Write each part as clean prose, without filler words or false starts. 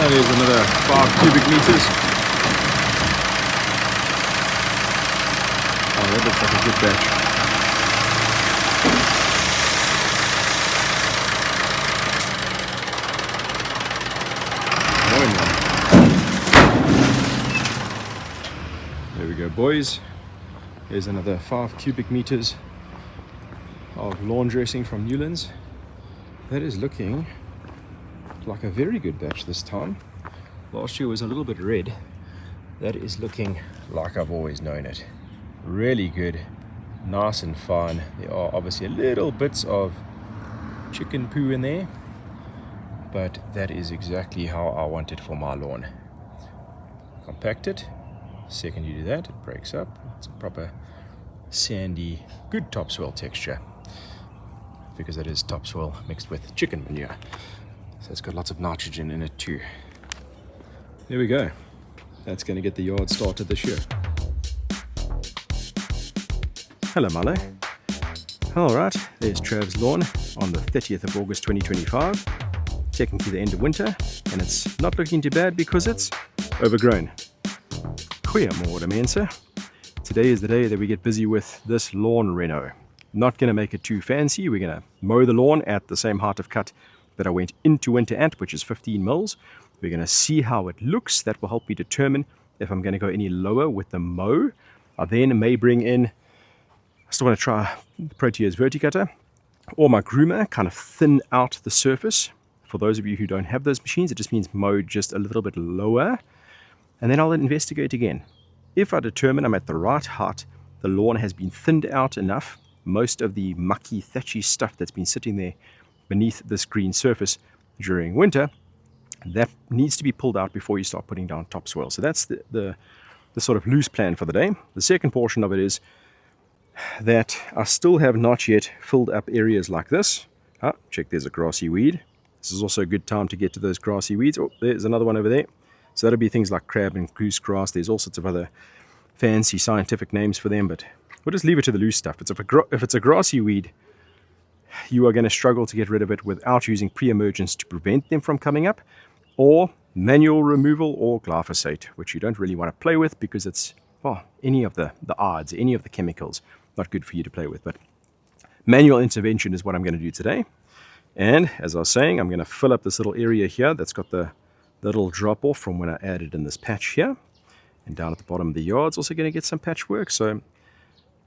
there's another 5 cubic meters. Oh, that looks like a good batch. There we go, boys. There's another 5 cubic meters of lawn dressing from Newlands. That is looking like a very good batch this time. Last year was a little bit red. That is looking like I've always known it. Really good, nice and fine. There are obviously little bits of chicken poo in there, but that is exactly how I want it for my lawn. Compact it. Second you do that, it breaks up. It's a proper sandy, good topsoil texture, because it is topsoil mixed with chicken manure. So it's got lots of nitrogen in it too. There we go. That's going to get the yard started this year. Hello Malo. Alright, there's Trav's lawn on the 30th of August 2025. Technically the end of winter, and it's not looking too bad because it's overgrown. Goeiemorgen mense. Today is the day that we get busy with this Lawn Reno. Not going to make it too fancy. We're going to mow the lawn at the same height of cut that I went into winter at, which is 15 mils. We're going to see how it looks. That will help me determine if I'm going to go any lower with the mow. I then may bring in, I still want to try the Protea's Verticutter or my groomer, kind of thin out the surface. For those of you who don't have those machines, it just means mow just a little bit lower. And then I'll investigate again. If I determine I'm at the right height, the lawn has been thinned out enough, most of the mucky, thatchy stuff that's been sitting there beneath this green surface during winter, that needs to be pulled out before you start putting down topsoil. So that's the sort of loose plan for the day. The second portion of it is that I still have not yet filled up areas like this. Ah, check, there's a grassy weed. This is also a good time to get to those grassy weeds. Oh, there's another one over there. So that'll be things like crab and goose grass. There's all sorts of other fancy scientific names for them, but we'll just leave it to the loose stuff. If it's a grassy weed, you are going to struggle to get rid of it without using pre-emergents to prevent them from coming up, or manual removal or glyphosate, which you don't really want to play with because it's, well, any of the odds, any of the chemicals, not good for you to play with. But manual intervention is what I'm going to do today. And as I was saying, I'm going to fill up this little area here that's got the little drop off from when I added in this patch here. And down at the bottom of the yard's also going to get some patchwork. So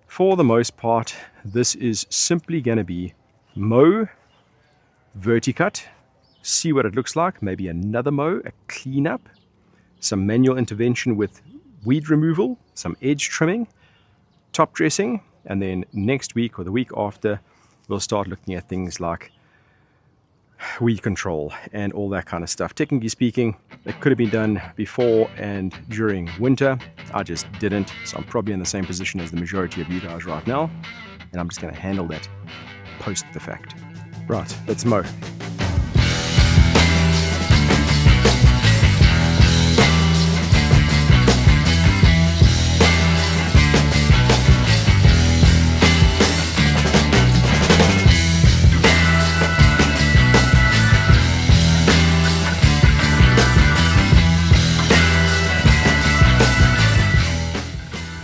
for the most part, this is simply going to be mow, verticut, see what it looks like, maybe another mow, a cleanup, some manual intervention with weed removal, some edge trimming, top dressing, and then next week or the week after, we'll start looking at things like weed control and all that kind of stuff. Technically speaking, it could have been done before and during winter. I just didn't, so I'm probably in the same position as the majority of you guys right now, and I'm just going to handle that post the fact. Right, let's mow.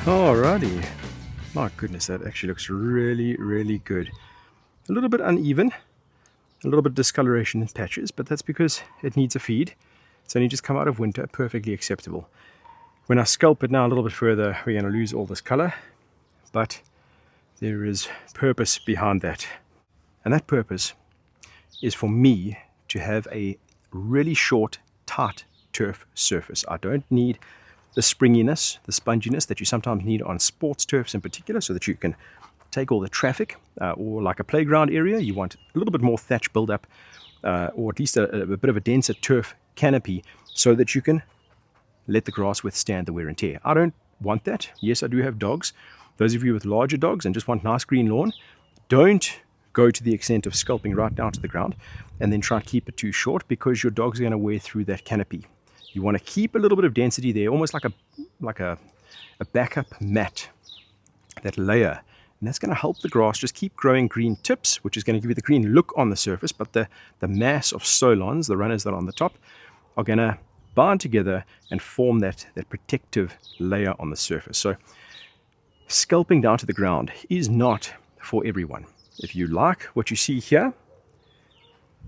Alrighty, my goodness, that actually looks really, really good. A little bit uneven, a little bit of discoloration in patches, but that's because it needs a feed. It's only just come out of winter, perfectly acceptable. When I sculpt it now a little bit further, we're going to lose all this color, but there is purpose behind that. And that purpose is for me to have a really short, tight turf surface. I don't need the springiness, the sponginess that you sometimes need on sports turfs in particular, so that you can take all the traffic, or like a playground area, you want a little bit more thatch buildup, or at least a bit of a denser turf canopy, so that you can let the grass withstand the wear and tear. I don't want that. Yes, I do have dogs. Those of you with larger dogs and just want nice green lawn, don't go to the extent of sculpting right down to the ground and then try to keep it too short, because your dogs are going to wear through that canopy. You want to keep a little bit of density there, almost like a backup mat, that layer. And that's going to help the grass just keep growing green tips, which is going to give you the green look on the surface, but the mass of solons, the runners that are on the top, are going to bind together and form that protective layer on the surface. So scalping down to the ground is not for everyone. If you like what you see here,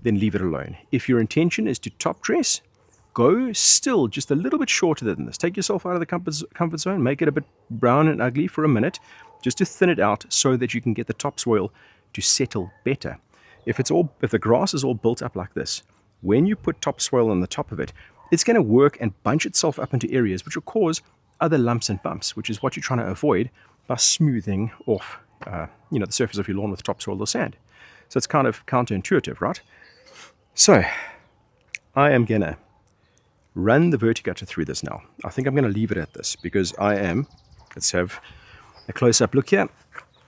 then leave it alone. If your intention is to top dress, go still just a little bit shorter than this. Take yourself out of the comfort zone, make it a bit brown and ugly for a minute, just to thin it out so that you can get the topsoil to settle better. If the grass is all built up like this, when you put topsoil on the top of it, it's going to work and bunch itself up into areas which will cause other lumps and bumps, which is what you're trying to avoid by smoothing off the surface of your lawn with topsoil or sand. So it's kind of counterintuitive, right? So I am going to run the Verticutter through this now. I think I'm going to leave it at this because let's have a close-up look here.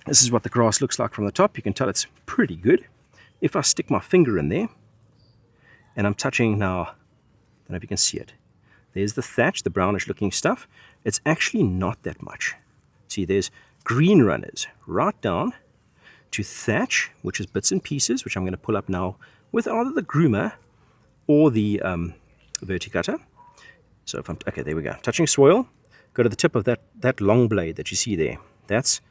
This is what the grass looks like from the top. You can tell it's pretty good. If I stick my finger in there, and I'm touching now, I don't know if you can see it. There's the thatch, the brownish looking stuff. It's actually not that much. See, there's green runners right down to thatch, which is bits and pieces, which I'm going to pull up now with either the groomer or the Verticutter. So if okay, there we go. Touching soil, go to the tip of that long blade that you see there. That's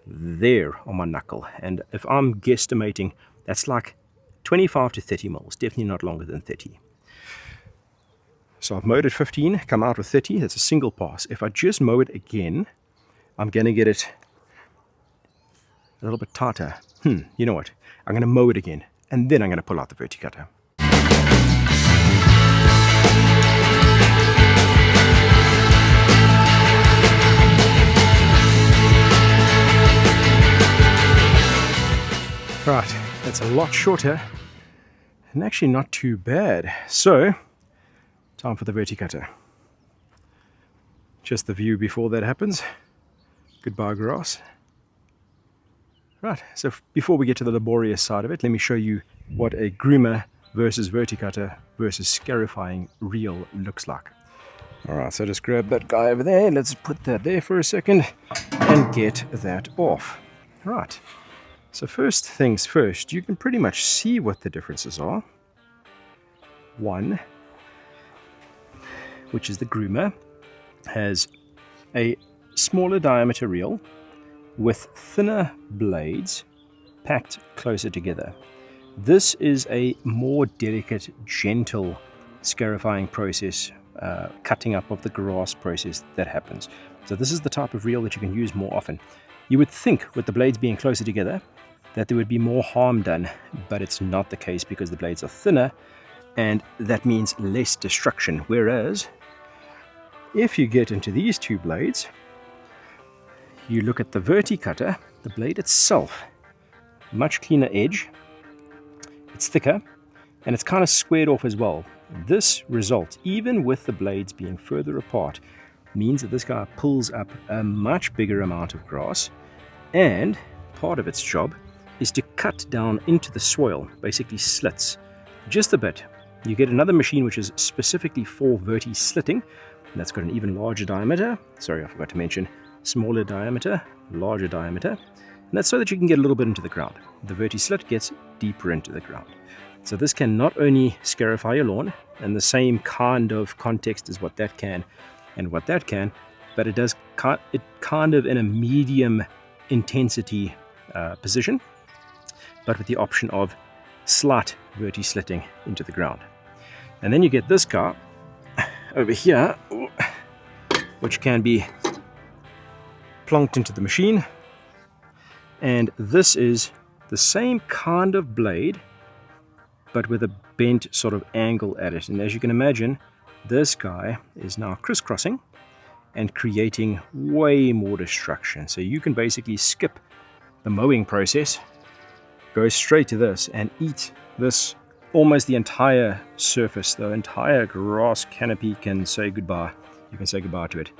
there on my knuckle. And if I'm guesstimating, that's like 25 to 30 mils, definitely not longer than 30. So I've mowed at 15, come out with 30. That's a single pass. If I just mow it again, I'm going to get it a little bit tighter. You know what? I'm going to mow it again, and then I'm going to pull out the Verticutter. Right, that's a lot shorter and actually not too bad. So, time for the Verticutter. Just the view before that happens. Goodbye grass. Right, so before we get to the laborious side of it, let me show you what a groomer versus Verticutter versus scarifying reel looks like. Alright, so just grab that guy over there, let's put that there for a second and get that off. Right, so first things first, you can pretty much see what the differences are. One, which is the groomer, has a smaller diameter reel with thinner blades packed closer together. This is a more delicate, gentle scarifying process, cutting up of the grass process that happens. So this is the type of reel that you can use more often. You would think with the blades being closer together that there would be more harm done, but it's not the case because the blades are thinner and that means less destruction. Whereas if you get into these two blades, you look at the Verticutter, the blade itself, much cleaner edge, it's thicker, and it's kind of squared off as well. This result, even with the blades being further apart, means that this guy pulls up a much bigger amount of grass, and part of its job is to cut down into the soil, basically slits, just a bit. You get another machine which is specifically for verti-slitting, and that's got an even larger diameter. Sorry, I forgot to mention, smaller diameter, larger diameter, and that's so that you can get a little bit into the ground. The verti-slit gets deeper into the ground. So this can not only scarify your lawn, and the same kind of context as what that can and what that can, but it does it kind of in a medium intensity position, but with the option of slight verti-slitting into the ground. And then you get this guy over here, which can be plonked into the machine, and this is the same kind of blade but with a bent sort of angle at it. And as you can imagine, this guy is now crisscrossing and creating way more destruction. So you can basically skip the mowing process, go straight to this and eat this. Almost the entire surface, the entire grass canopy can say goodbye. You can say goodbye to it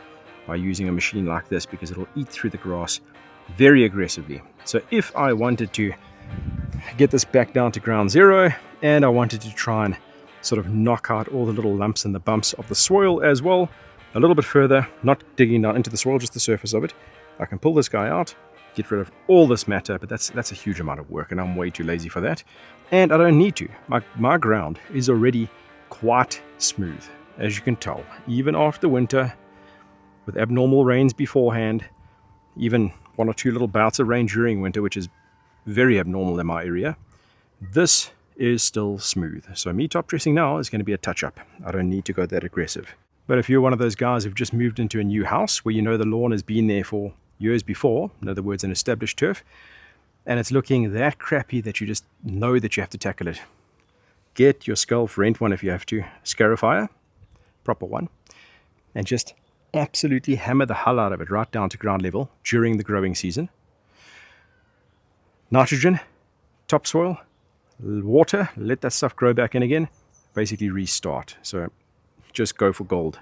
by using a machine like this because it'll eat through the grass very aggressively. So if I wanted to get this back down to ground zero and I wanted to try and sort of knock out all the little lumps and the bumps of the soil as well, a little bit further, not digging down into the soil, just the surface of it, I can pull this guy out, get rid of all this matter, but that's a huge amount of work and I'm way too lazy for that. And I don't need to. My ground is already quite smooth. as you can tell, even after winter, with abnormal rains beforehand, even 1 or 2 little bouts of rain during winter, which is very abnormal in my area, this is still smooth. So me top dressing now is going to be a touch-up. I don't need to go that aggressive. But if you're one of those guys who've just moved into a new house where you know the lawn has been there for years before, in other words, an established turf, and it's looking that crappy that you just know that you have to tackle it, get your Sculf, rent one if you have to, scarifier, proper one, and just absolutely hammer the hell out of it right down to ground level during the growing season. Nitrogen, topsoil, water, let that stuff grow back in again, basically restart. So just go for gold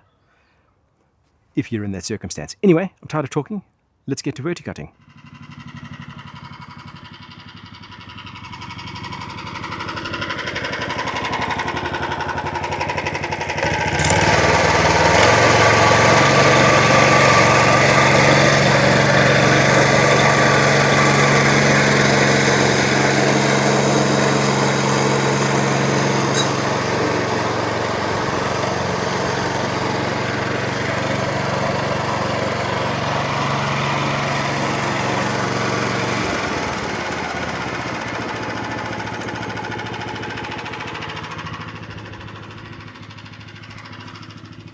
if you're in that circumstance. Anyway, I'm tired of talking. Let's get to verticutting.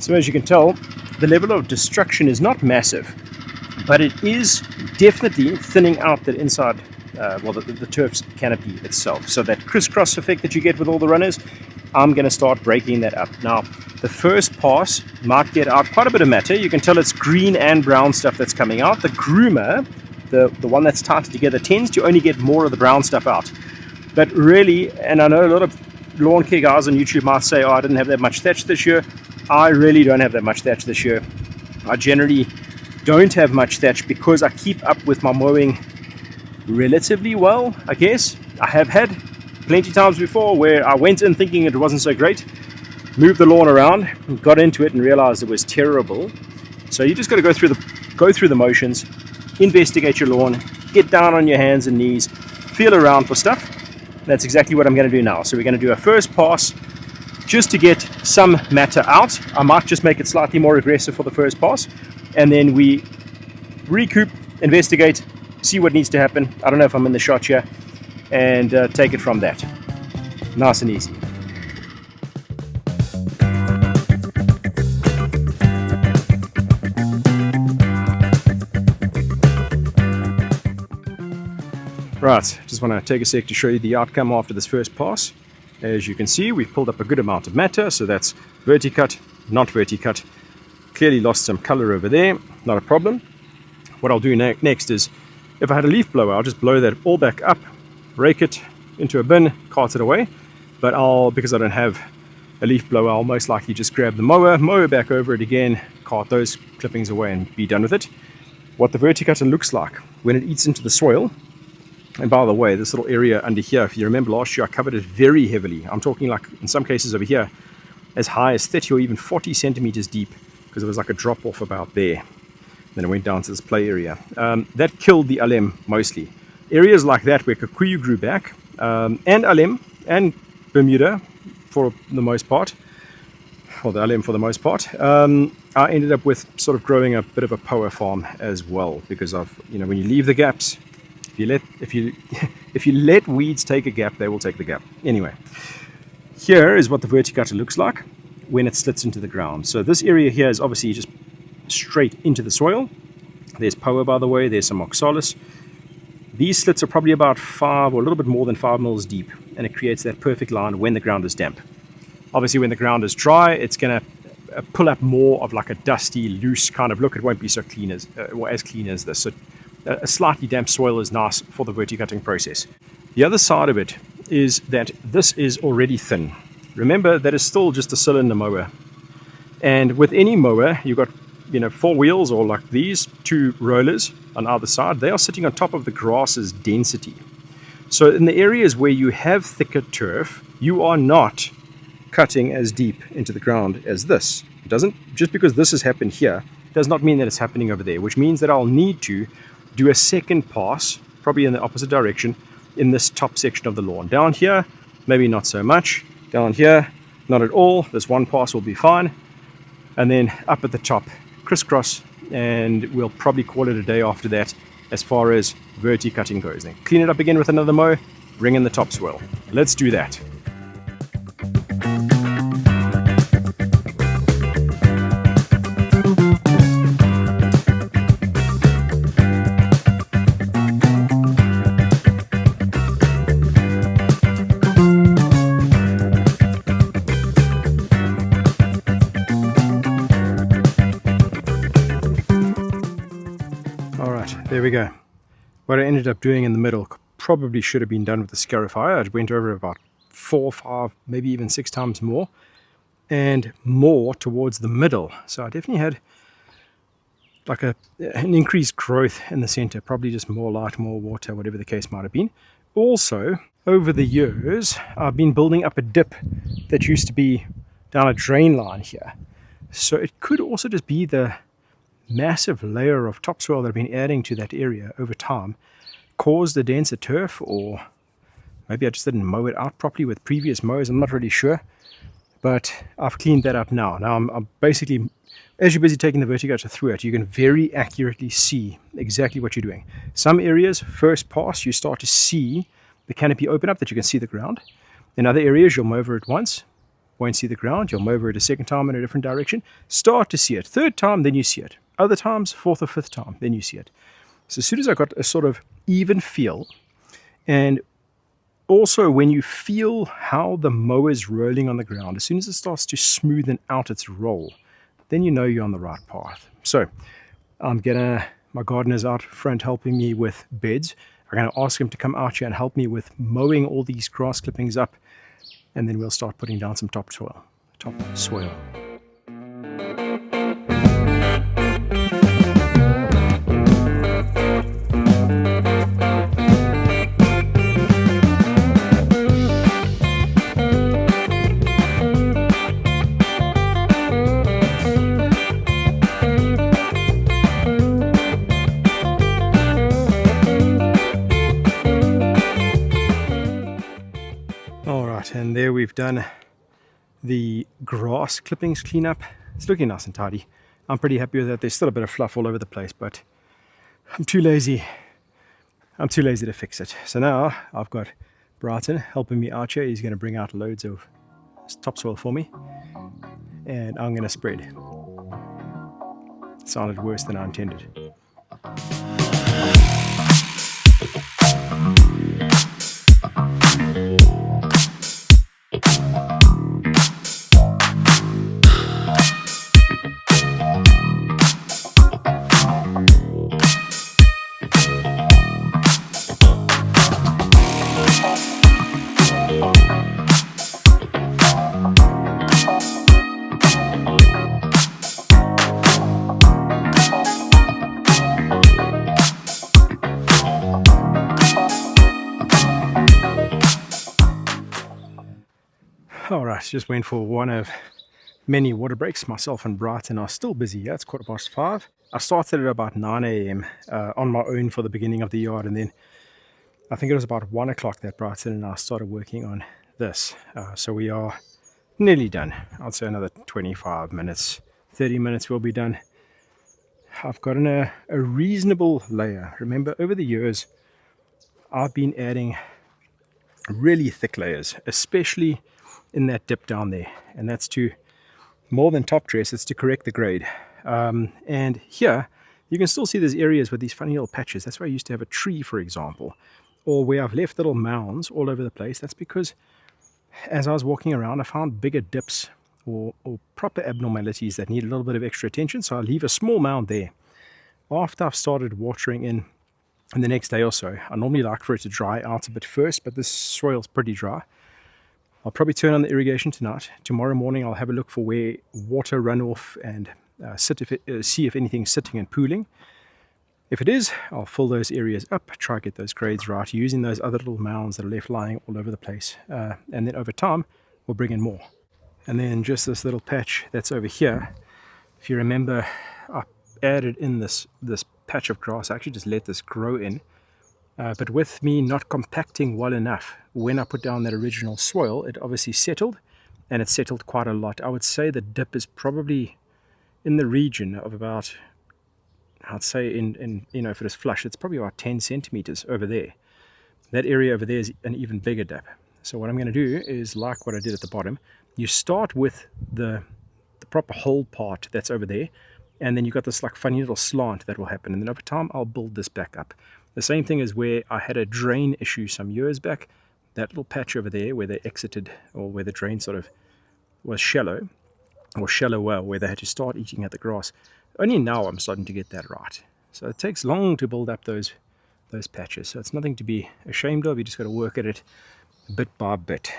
So as you can tell, the level of destruction is not massive, but it is definitely thinning out that inside, the turf's canopy itself. So that crisscross effect that you get with all the runners, I'm going to start breaking that up. Now, the first pass might get out quite a bit of matter. You can tell it's green and brown stuff that's coming out. The groomer, the one that's tied together, tends to only get more of the brown stuff out. But really, and I know a lot of lawn care guys on YouTube might say, oh, I didn't have that much thatch this year. I really don't have that much thatch this year. I generally don't have much thatch because I keep up with my mowing relatively well, I guess. I have had plenty times before where I went in thinking it wasn't so great, moved the lawn around, got into it and realized it was terrible. So you just got to go through the motions, investigate your lawn, get down on your hands and knees, feel around for stuff. That's exactly what I'm going to do now. So we're going to do a first pass just to get some matter out. I might just make it slightly more aggressive for the first pass, and then we recoup, investigate, see what needs to happen. I don't know if I'm in the shot here, and take it from that. Nice and easy. Right, just want to take a sec to show you the outcome after this first pass. As you can see, we've pulled up a good amount of matter, so that's verticut, not verticut. Clearly lost some color over there, not a problem. What I'll do next is, if I had a leaf blower, I'll just blow that all back up, rake it into a bin, cart it away. But because I don't have a leaf blower, I'll most likely just grab the mower back over it again, cart those clippings away and be done with it. What the verticutter looks like when it eats into the soil. And by the way, this little area under here, if you remember last year, I covered it very heavily. I'm talking like, in some cases over here, as high as 30 or even 40 centimeters deep, because it was like a drop off about there. Then it went down to this play area. That killed the alem mostly. Areas like that where Kikuyu grew back, and alem, and Bermuda for the most part, or the alem for the most part, I ended up with sort of growing a bit of a poa farm as well, because of, when you leave the gaps, if you let weeds take a gap, they will take the gap. Anyway, here is what the verticutter looks like when it slits into the ground. So this area here is obviously just straight into the soil. There's poa, by the way, there's some oxalis. These slits are probably about 5 or a little bit more than 5 mils deep, and it creates that perfect line when the ground is damp. Obviously when the ground is dry, it's going to pull up more of like a dusty, loose kind of look. It won't be so clean as clean as this. So a slightly damp soil is nice for the verticutting process. The other side of it is that this is already thin. Remember, that is still just a cylinder mower. And with any mower, you've got 4 wheels, or like these 2 rollers on either side. They are sitting on top of the grass's density. So in the areas where you have thicker turf, you are not cutting as deep into the ground as this. It doesn't, just because this has happened here, does not mean that it's happening over there, which means that I'll need to do a second pass, probably in the opposite direction, in this top section of the lawn. Down here, maybe not so much. Down here, not at all. This one pass will be fine. and then up at the top, crisscross, and we'll probably call it a day after that as far as verticutting goes. Then clean it up again with another mow, bring in the topsoil. Let's do that. There we go. What I ended up doing in the middle probably should have been done with the scarifier. I went over about 4, 5, maybe even 6 times more, and more towards the middle. So I definitely had like an increased growth in the center, probably just more light, more water, whatever the case might have been. Also, over the years, I've been building up a dip that used to be down a drain line here. So it could also just be the massive layer of topsoil that I've been adding to that area over time caused a denser turf, or maybe I just didn't mow it out properly with previous mows. I'm not really sure, but I've cleaned that up now. Now I'm basically, as you're busy taking the vertigator through it, you can very accurately see exactly what you're doing. Some areas, first pass, you start to see the canopy open up that you can see the ground. In other areas, you'll mow over it once, won't see the ground. You'll mow over it a second time in a different direction, start to see it. Third time, then you see it. Other times, 4th or 5th time, then you see it. So as soon as I got a sort of even feel, and also when you feel how the mower is rolling on the ground, as soon as it starts to smoothen out its roll, then you know you're on the right path. So my gardener's out front helping me with beds. I'm going to ask him to come out here and help me with mowing all these grass clippings up, and then we'll start putting down some topsoil. And there we've done the grass clippings cleanup. It's looking nice and tidy. I'm pretty happy with that. There's still a bit of fluff all over the place, but I'm too lazy to fix it. So now I've got Brighton helping me out here. He's going to bring out loads of topsoil for me, and I'm going to spread. It sounded worse than I intended. Alright, just went for one of many water breaks. Myself and Brighton are still busy. Yeah, it's 5:15. I started at about 9 a.m. On my own for the beginning of the yard, and then I think it was about 1 o'clock that Brighton and I started working on this. So we are nearly done. I'd say another 25 minutes, 30 minutes we'll be done. I've gotten a reasonable layer. Remember, over the years, I've been adding really thick layers, especially in that dip down there, and that's to more than top dress, it's to correct the grade. And here you can still see there's areas with these funny little patches. That's where I used to have a tree, for example, or where I've left little mounds all over the place. That's because as I was walking around, I found bigger dips or proper abnormalities that need a little bit of extra attention, so I leave a small mound there. After I've started watering in the next day or so, I normally like for it to dry out a bit first, but this soil's pretty dry. I'll probably turn on the irrigation tonight. Tomorrow morning I'll have a look for where water runoff and see if anything's sitting and pooling. If it is, I'll fill those areas up, try to get those grades right, using those other little mounds that are left lying all over the place. And then over time, we'll bring in more. And then just this little patch that's over here, if you remember, I added in this patch of grass. I actually just let this grow in. But with me not compacting well enough, when I put down that original soil, it obviously settled, and it settled quite a lot. I would say the dip is probably in the region of about, I'd say in if it is flush, it's probably about 10 centimeters over there. That area over there is an even bigger dip. So what I'm going to do is, like what I did at the bottom, you start with the proper hole part that's over there, and then you've got this like funny little slant that will happen, and then over time I'll build this back up. The same thing as where I had a drain issue some years back. That little patch over there where they exited, or where the drain sort of was shallow, or shallower, where they had to start eating at the grass. Only now I'm starting to get that right. So it takes long to build up those patches. So it's nothing to be ashamed of. You just got to work at it bit by bit.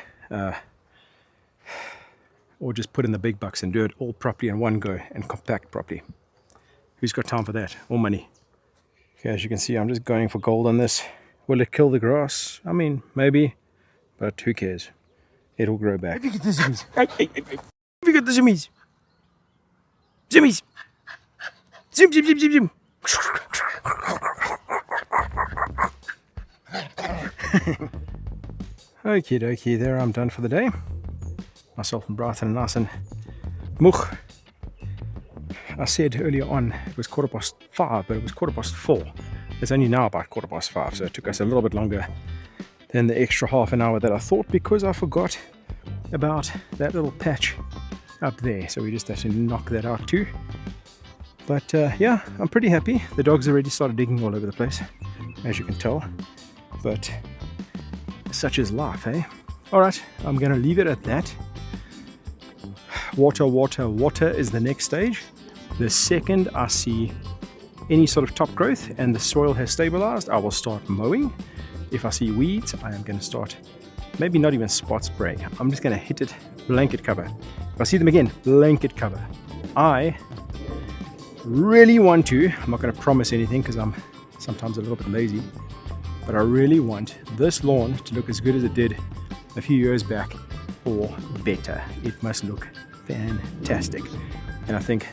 Or just put in the big bucks and do it all properly in one go and compact properly. Who's got time for that? Or money? Okay, as you can see, I'm just going for gold on this. Will it kill the grass? I mean, maybe, but who cares? It'll grow back. Have you got the zoomies? Have you got the zoomies? Zoomies! Zoom, zoom, zoom, zoom, zoom! Okie dokie, there I'm done for the day. Myself and Brighton are nice and moch. I said earlier on it was 5:15, but it was 4:15. It's only now about 5:15, so it took us a little bit longer than the extra half an hour that I thought, because I forgot about that little patch up there. So we just had to knock that out too. But yeah, I'm pretty happy. The dogs already started digging all over the place, as you can tell. But such is life, eh? Alright, I'm going to leave it at that. Water, water, water is the next stage. The second I see any sort of top growth and the soil has stabilized, I will start mowing. If I see weeds, I am going to start, maybe not even spot spraying. I'm just going to hit it blanket cover. If I see them again, blanket cover. I really want to, I'm not going to promise anything because I'm sometimes a little bit lazy, but I really want this lawn to look as good as it did a few years back, or better. It must look fantastic. And I think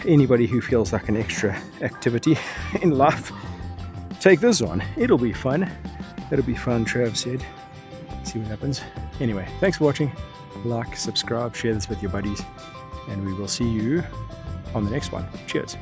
anybody who feels like an extra activity in life, take this on. It'll be fun. It'll be fun, Trav said. See what happens. Anyway, thanks for watching. Like, subscribe, share this with your buddies, and we will see you on the next one. Cheers.